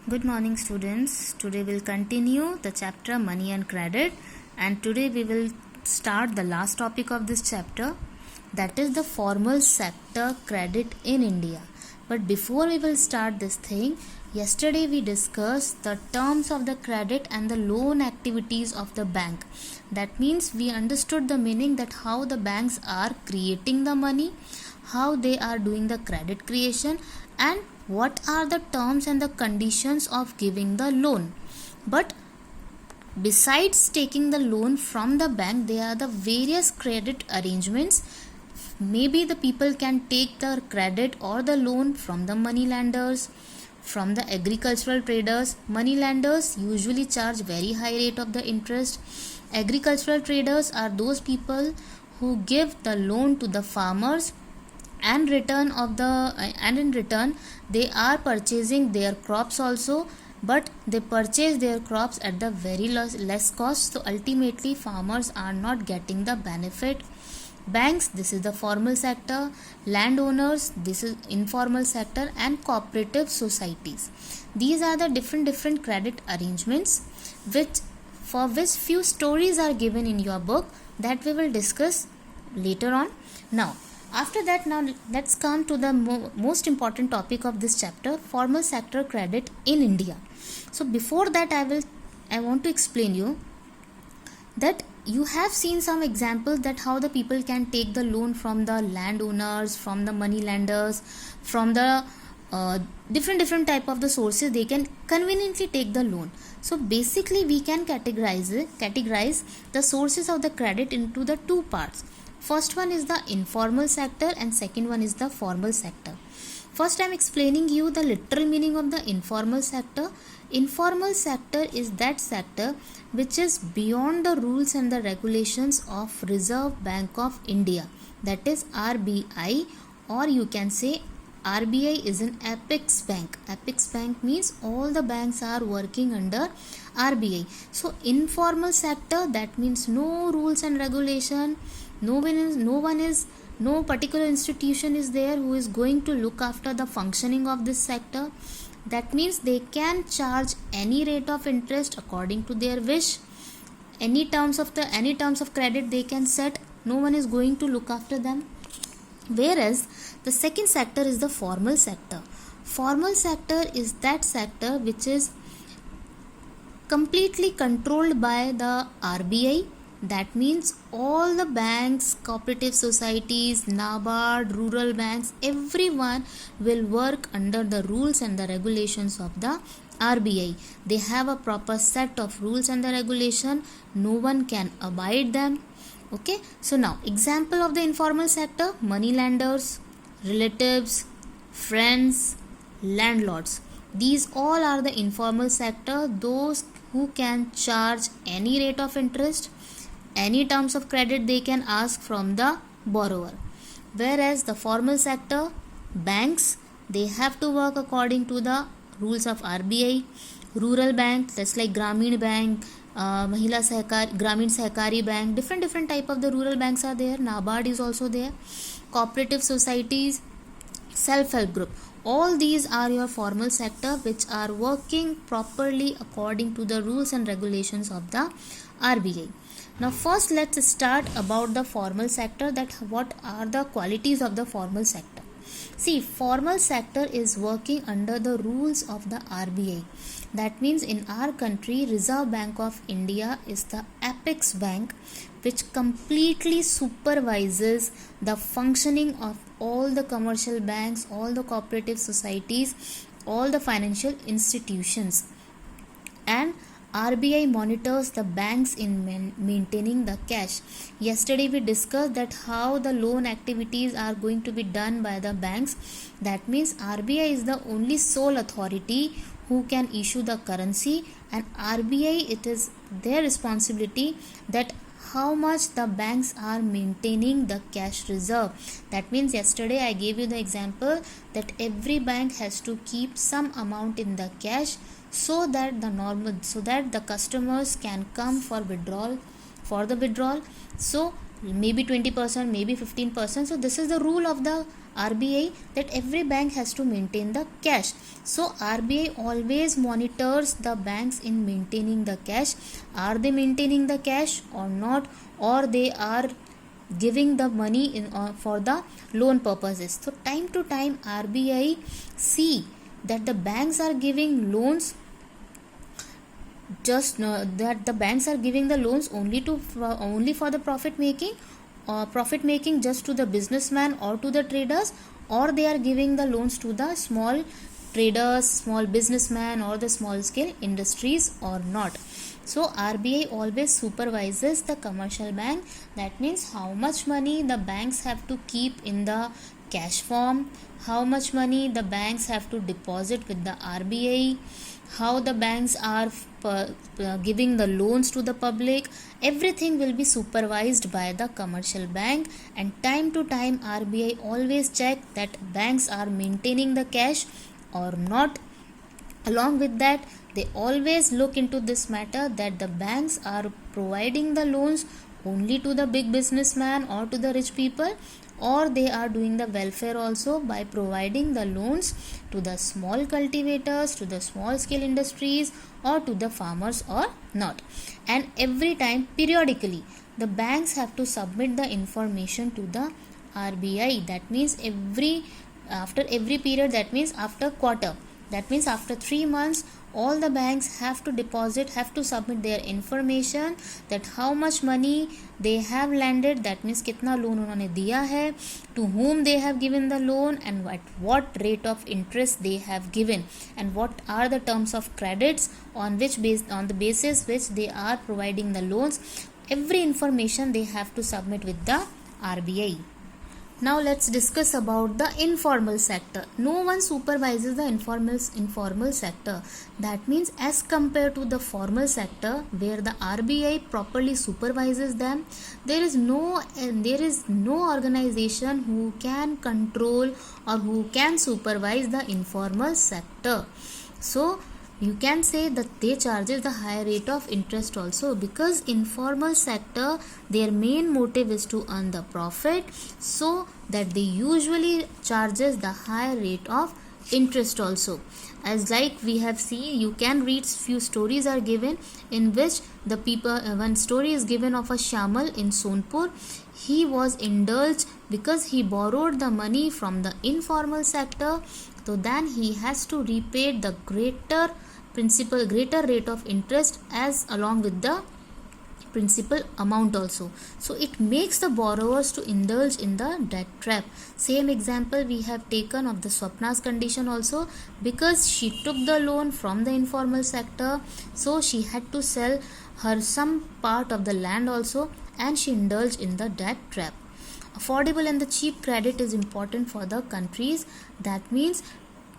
Good morning, students. Today we'll continue the chapter Money and Credit, and today we will start the last topic of this chapter, that is the formal sector credit in India. But before we will start this thing, yesterday we discussed the terms of the credit and the loan activities of the bank. That means we understood the meaning that how the banks are creating the money, how they are doing the credit creation, and what are the terms and the conditions of giving the loan. But besides taking the loan from the bank, there are the various credit arrangements. Maybe the people can take the credit or the loan from the money lenders, from the agricultural traders. Money lenders usually charge very high rate of the interest. Agricultural traders are those people who give the loan to the farmers, and in return they are purchasing their crops also, but they purchase their crops at the very less cost, so ultimately farmers are not getting the benefit. Banks, this is the formal sector. Landowners, this is informal sector. And cooperative societies, these are the different credit arrangements for which few stories are given in your book that we will discuss later on. Now let's come to the most important topic of this chapter, formal sector credit in India. So before that, I want to explain you that you have seen some examples that how the people can take the loan from the landowners, from the money lenders, from the different type of the sources. They can conveniently take the loan. So basically we can categorize the sources of the credit into the two parts. First one is the informal sector and second one is the formal sector. First, I am explaining you the literal meaning of the informal sector. Informal sector is that sector which is beyond the rules and the regulations of Reserve Bank of India, that is RBI, or you can say RBI is an apex bank. Apex bank means all the banks are working under RBI. So informal sector, that means no rules and regulation. No particular institution is there who is going to look after the functioning of this sector. That means they can charge any rate of interest according to their wish. Any terms of credit they can set. No one is going to look after them. Whereas the second sector is the formal sector. Formal sector is that sector which is completely controlled by the RBI. That means all the banks, cooperative societies, NABARD, rural banks, everyone will work under the rules and the regulations of the RBI. They have a proper set of rules and the regulation. No one can abide them. Okay. So now, example of the informal sector: money lenders, relatives, friends, landlords. These all are the informal sector, those who can charge any rate of interest, any terms of credit they can ask from the borrower. Whereas the formal sector, banks, they have to work according to the rules of RBI. Rural bank, that's like Grameen Bank, Grameen Sahakari Bank, different type of the rural banks are there. NABARD is also there. Cooperative societies, self-help group, all these are your formal sector which are working properly according to the rules and regulations of the RBI. Now first let's start about the formal sector, that what are the qualities of the formal sector. See, formal sector is working under the rules of the RBI. That means in our country, Reserve Bank of India is the apex bank which completely supervises the functioning of all the commercial banks, all the cooperative societies, all the financial institutions. And RBI monitors the banks in maintaining the cash. Yesterday we discussed that how the loan activities are going to be done by the banks. That means RBI is the only sole authority who can issue the currency, and RBI, it is their responsibility that how much the banks are maintaining the cash reserve. That means yesterday I gave you the example that every bank has to keep some amount in the cash so that the customers can come for the withdrawal. So maybe 20%, maybe 15%. So this is the rule of the RBI that every bank has to maintain the cash. So RBI always monitors the banks in maintaining the cash. Are they maintaining the cash or not, or they are giving the money in for the loan purposes. So time to time RBI see that the banks are giving loans, just that the banks are giving the loans only for the profit making just to the businessman or to the traders, or they are giving the loans to the small traders, small businessmen, or the small scale industries or not. So RBI always supervises the commercial bank. That means how much money the banks have to keep in the cash form, how much money the banks have to deposit with the RBI, how the banks are giving the loans to the public. Everything will be supervised by the commercial bank, and time to time RBI always check that banks are maintaining the cash or not. Along with that, they always look into this matter that the banks are providing the loans only to the big businessman or to the rich people, or they are doing the welfare also by providing the loans to the small cultivators, to the small scale industries, or to the farmers or not. And every time, periodically, the banks have to submit the information to the RBI. That means after every period, that means after quarter, that means after 3 months, all the banks have to submit their information that how much money they have lended, that means kitna loan उन्होंने दिया है, to whom they have given the loan, and at what rate of interest they have given, and what are the terms of credits on the basis which they are providing the loans. Every information they have to submit with the RBI. Now let's discuss about the informal sector. No one supervises the informal sector. That means as compared to the formal sector where the RBI properly supervises them, there is no organization who can control or who can supervise the informal sector. So you can say that they charges the higher rate of interest also, because informal sector, their main motive is to earn the profit, so that they usually charges the higher rate of interest also. As like we have seen, you can read few stories are given in which the people, one story is given of a Shamal in Sonpur. He was indulged because he borrowed the money from the informal sector, so then he has to repay the greater rate of interest as along with the principal amount also. So it makes the borrowers to indulge in the debt trap. Same example we have taken of the Swapna's condition also, because she took the loan from the informal sector, so she had to sell her some part of the land also, and she indulged in the debt trap. Affordable and the cheap credit is important for the countries. That means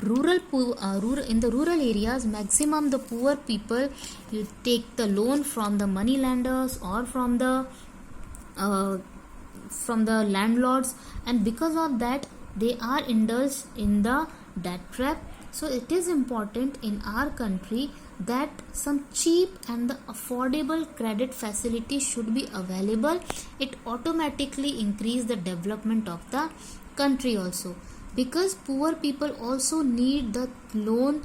in the rural areas, maximum the poor people you take the loan from the money lenders or from the landlords, and because of that they are indulged in the debt trap. So it is important in our country that some cheap and the affordable credit facility should be available. It automatically increase the development of the country also, because poor people also need the loan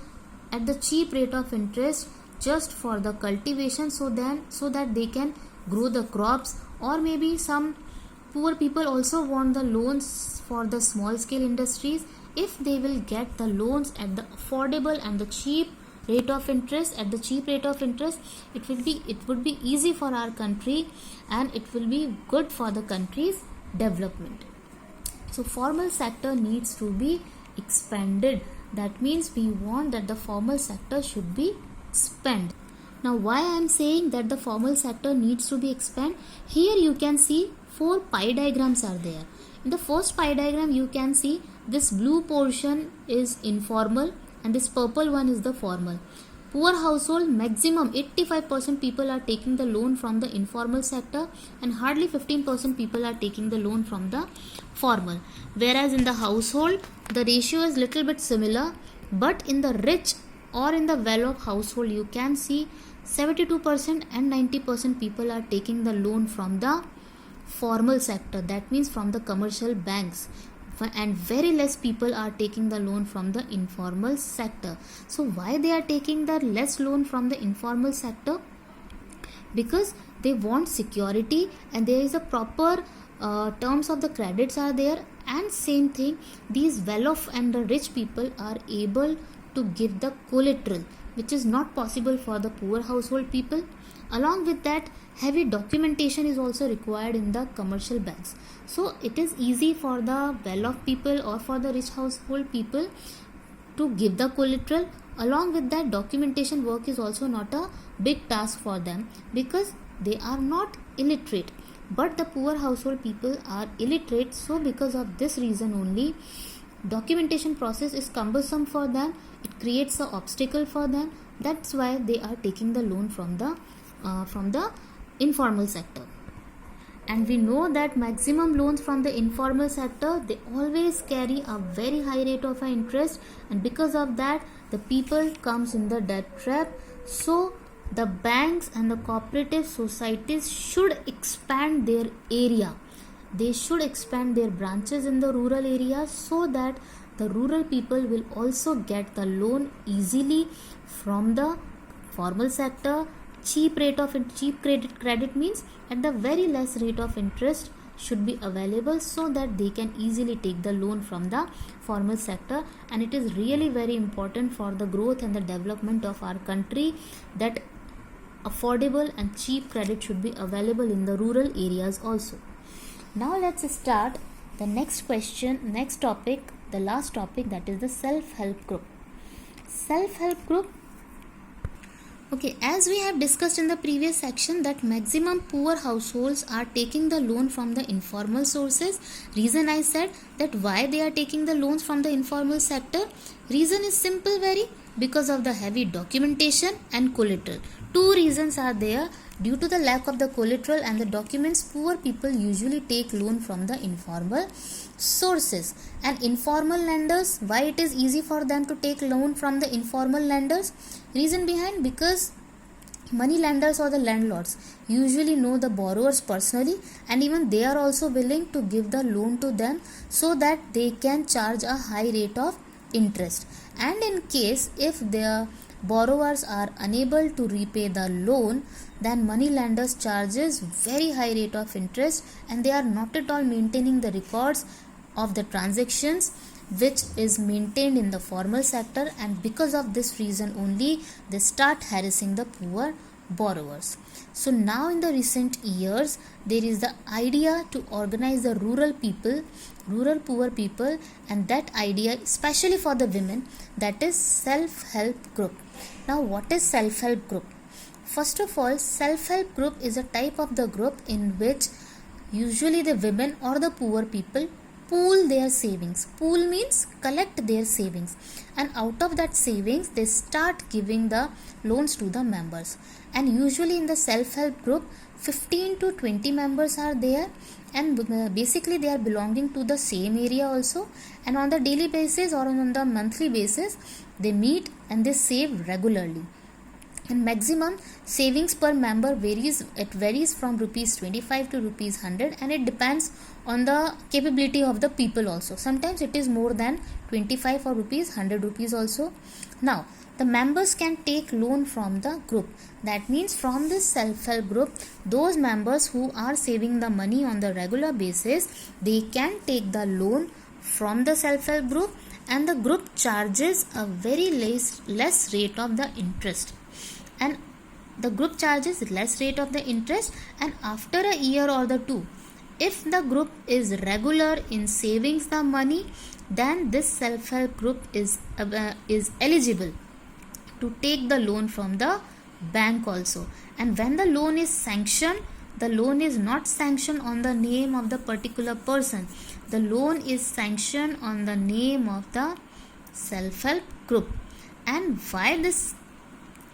at the cheap rate of interest just for the cultivation, so that they can grow the crops, or maybe some poor people also want the loans for the small scale industries. If they will get the loans at the affordable and the cheap rate of interest, it would be easy for our country, and it will be good for the country's development. So formal sector needs to be expanded. That means we want that the formal sector should be expanded. Now why I am saying that the formal sector needs to be expanded? Here you can see 4 pie diagrams are there. In the first pie diagram you can see this blue portion is informal and this purple one is the formal. Poor household, maximum 85% people are taking the loan from the informal sector, and hardly 15% people are taking the loan from the formal. Whereas in the household, the ratio is little bit similar, but in the rich or in the well-off household, you can see 72% and 90% people are taking the loan from the formal sector. That means from the commercial banks. and very less people are taking the loan from the informal sector. So why they are taking the less loan from the informal sector? Because they want security, and there is a proper terms of the credits are there, and same thing, these well off and the rich people are able to give the collateral, which is not possible for the poor household people. Along with that, heavy documentation is also required in the commercial banks. So it is easy for the well off people or for the rich household people to give the collateral. Along with that, documentation work is also not a big task for them, because they are not illiterate, but the poor household people are illiterate. So because of this reason only, documentation process is cumbersome for them, it creates an obstacle for them. That's why they are taking the loan from the informal sector. And we know that maximum loans from the informal sector, they always carry a very high rate of interest, and because of that, the people comes in the debt trap. So the banks and the cooperative societies should expand their area. They should expand their branches in the rural areas, so that the rural people will also get the loan easily from the formal sector. Cheap credit means at the very less rate of interest should be available, so that they can easily take the loan from the formal sector. And it is really very important for the growth and the development of our country that affordable and cheap credit should be available in the rural areas also. Now let's start the next topic, the last topic, that is the self-help group. Self-help group. Okay, as we have discussed in the previous section, that maximum poor households are taking the loan from the informal sources. Reason I said that why they are taking the loans from the informal sector. Reason is simple, very, because of the heavy documentation and collateral. Two reasons are there. Due to the lack of the collateral and the documents, poor people usually take loan from the informal sources. And informal lenders, why it is easy for them to take loan from the informal lenders? Reason behind, because money lenders or the landlords usually know the borrowers personally, and even they are also willing to give the loan to them, so that they can charge a high rate of interest. And in case if their borrowers are unable to repay the loan, then money lenders charges very high rate of interest, and they are not at all maintaining the records of the transactions which is maintained in the formal sector. And because of this reason only, they start harassing the poor borrowers. So now in the recent years, there is the idea to organize the rural poor people, and that idea especially for the women, that is self-help group. Now what is self-help group? First of all, self-help group is a type of the group in which usually the women or the poor people pool their savings. Pool means collect their savings, and out of that savings they start giving the loans to the members. And usually in the self-help group, 15 to 20 members are there, and basically they are belonging to the same area also, and on the daily basis or on the monthly basis they meet and they save regularly. And maximum savings per member varies from rupees 25 to rupees 100, and it depends on the capability of the people also. Sometimes it is more than 25 or rupees 100 rupees also. Now the members can take loan from the group. That means from this self-help group, those members who are saving the money on the regular basis, they can take the loan from the self-help group, and the group charges a very less rate of the interest. And the group charges less rate of the interest, and after a year or the two, if the group is regular in savings the money, then this self-help group is eligible to take the loan from the bank also. And when the loan is sanctioned, the loan is not sanctioned on the name of the particular person. The loan is sanctioned on the name of the self-help group. And why this?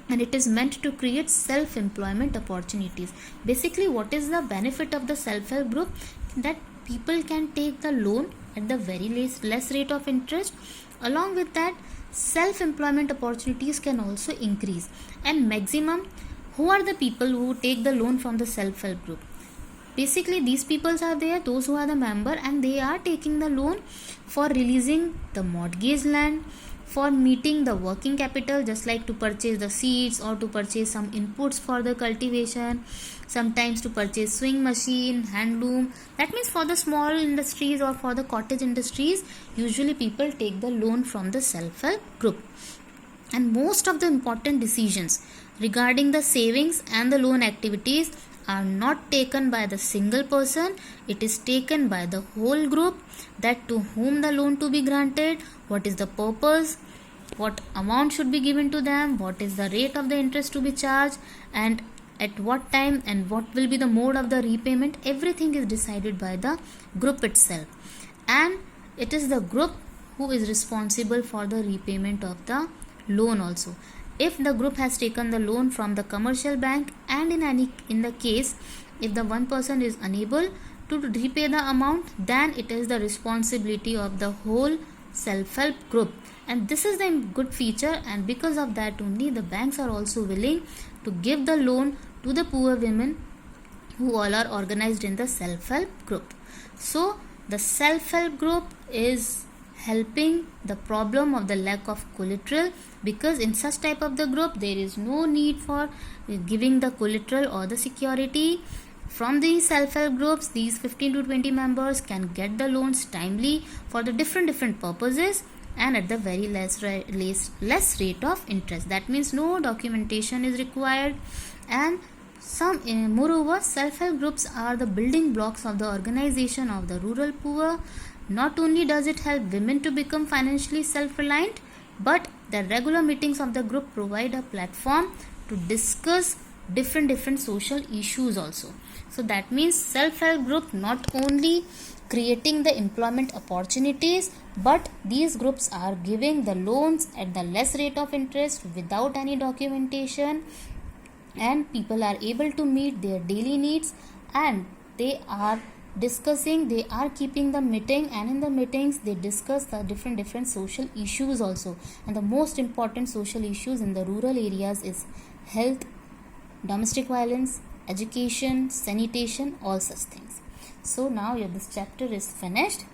And it is meant to create self-employment opportunities. Basically, what is the benefit of the self-help group? That people can take the loan at the very less rate of interest. Along with that, self-employment opportunities can also increase. And maximum, who are the people who take the loan from the self-help group? Basically these peoples are there, those who are the member, and they are taking the loan for releasing the mortgage land, for meeting the working capital, just like to purchase the seeds or to purchase some inputs for the cultivation, sometimes to purchase sewing machine, handloom. That means for the small industries or for the cottage industries, usually people take the loan from the self-help group. And most of the important decisions regarding the savings and the loan activities are not taken by the single person. It is taken by the whole group, that to whom the loan to be granted, what is the purpose, what amount should be given to them, what is the rate of the interest to be charged, and at what time, and what will be the mode of the repayment. Everything is decided by the group itself, and it is the group who is responsible for the repayment of the loan also. If the group has taken the loan from the commercial bank, and in the case if the one person is unable to repay the amount, then it is the responsibility of the whole self-help group. And this is the good feature, and because of that only the banks are also willing to give the loan to the poor women who all are organized in the self-help group. So the self-help group is helping the problem of the lack of collateral, because in such type of the group there is no need for giving the collateral or the security. From these self-help groups, these 15 to 20 members can get the loans timely for the different purposes, and at the very less rate of interest. That means no documentation is required. And moreover, self-help groups are the building blocks of the organization of the rural poor. Not only does it help women to become financially self-reliant, but the regular meetings of the group provide a platform to discuss different social issues also. So that means self-help group not only creating the employment opportunities, but these groups are giving the loans at the less rate of interest without any documentation, and people are able to meet their daily needs, and they are keeping the meeting, and in the meetings they discuss the different social issues also. And the most important social issues in the rural areas is health, domestic violence, education, sanitation, all such things. So now this chapter is finished.